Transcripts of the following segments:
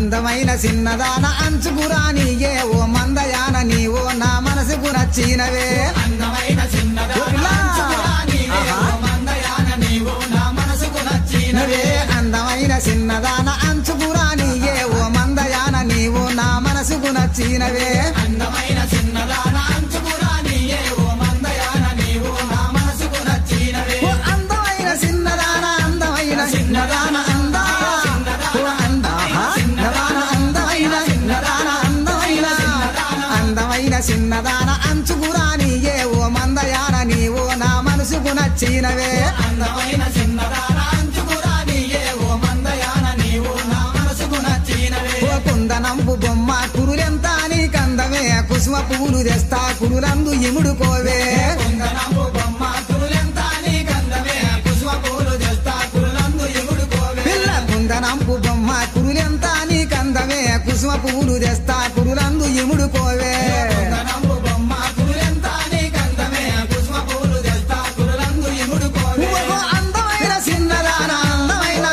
అందమైన చిన్నదాన అంచుకురానియే ఓ మందయాన నీవో నా మనసుకు నచ్చినవే అందమైన చిన్నదాన అంచుకురానియే ఓ మందయాన నీవో నా మనసుకు నచ్చినవే అందమైన చిన్నదాన అంచుకురానియే ఓ మందయాన నీవో నా మనసుకు నచ్చినవే అందమైన చిన్నదాన అంచుకురానియే ఓ మందయాన నీవో నా మనసుకు నచ్చినవే అందమైన చిన్నదాన అందమైన చిన్నదాన అందమైన చిన్నదాన అంచుకురానియే ఓ మందయాన నీవో నా మనసుకు నచ్చినవే అందమైన చిన్నదాన అంచుకురానియే ఓ మందయాన నీవో నా మనసుకు నచ్చినవే ఓ కుందనంపు బొమ్మ కురులెంత నీకందమే కుసుమ పువ్వులు తెస్తా కురులందు ఇముడుకోవే కుందనంపు బొమ్మ కురులెంత నీకందమే కుసుమ పువ్వులు తెస్తా కురులందు ఇముడుకోవే పిల్ల కుందనంపు బొమ్మ కురులెంత నీకందమే కుసుమ పువ్వులు తెస్తా కురులందు ఇముడుకోవే కుందనంపు బొమ్మ కురులెంత నీకందమే కుసుమ పువ్వులు తెస్తా కురులందు ఇముడుకోవే ఓ అందమైన చిన్నదాన అందమైన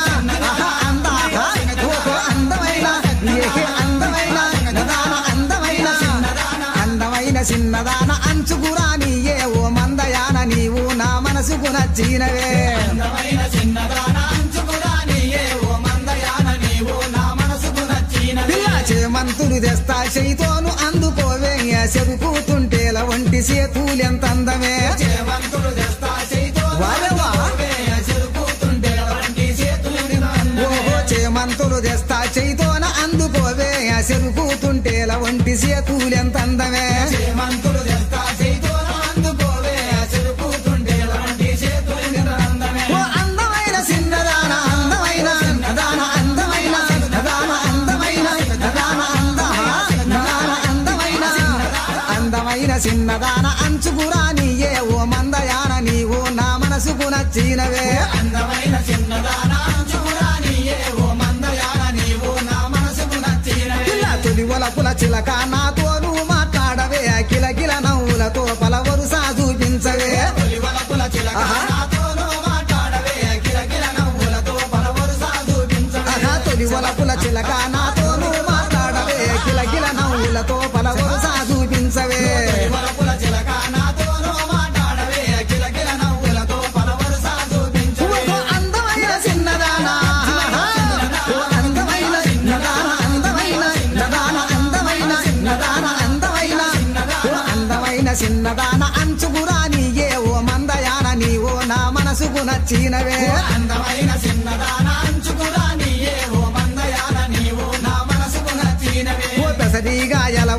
అందమైన చిన్నదాన అంచుకురానియే ఓ మందయాన నీవు నా మనసుకు నచ్చినవే అందమైన చిన్నదాన అంచుకురానియే ఓ మందయాన నీవో నా మనసుకు నచ్చినవే పిల్ల చేమంతులు తెస్తా చేయితోను అందుకోవే చెరుకుతుంటేల వంటి సేతులెంత అందమే చేమంతులు తెస్తా చేయితో వారవా చెరుకుతుంటే వంటి చేతులు ఓహో చేమంతులు తెస్తా చేయితోన అందుకోవే చెరుకుతుంటేల వంటి సేతులెంత అందమే చేమంతులు తెస్తా చేయితో అందుకోవే చెరుకుతుంటే వంటి చేతులు అందమే ఓ అందమైన చిన్నదాన అందమైన చిన్నదాన అందమైన చిన్నదాన అందమైన చిన్నదాన అందమైన చిన్నదాన అంచుకురానియే ఓ మందయాన నీవు నా మనసుకు నచ్చినవే అందమైన చిన్నదాన అంచుకురానియే ఓ మందయాన నీవో నా మనసుకు నచ్చినవే పిల్ల తొలి ఒలపుల చిలక నాతోను మాట్లాడవే కిలకిల నవ్వులతో పలవరుస చూపించవే తొలివలపుల చిలక నాతోనూ మాట్లాడవే కిలకిల నవ్వులతో పలవరుస చూపించవే తొలి ఒలపుల చిలక నాతోను మాట్లాడవే కిలకిల నవ్వులతో పలవరుస చూపించవే తొలివలపుల చిలక నాతోనూ మాట్లాడవే కిలకిల నవ్వులతో పలవరుస చూపించవే ఓ అందమైన చిన్నదాన ఓ అందమైన చిన్నదాన అందమైన చిన్నదాన అందమైన చిన్నదాన అందమైన ఓ అందమైన చిన్నదాన అంచుకురానియే ఓ మందయాన నీవో నా మనసుకు నచ్చినవే అందమైన చిన్నదాన అంచుకురానియే ఓ మందయాన నీవో నా మనసుకు నచ్చినవే ఓ పెసరిగా ఎల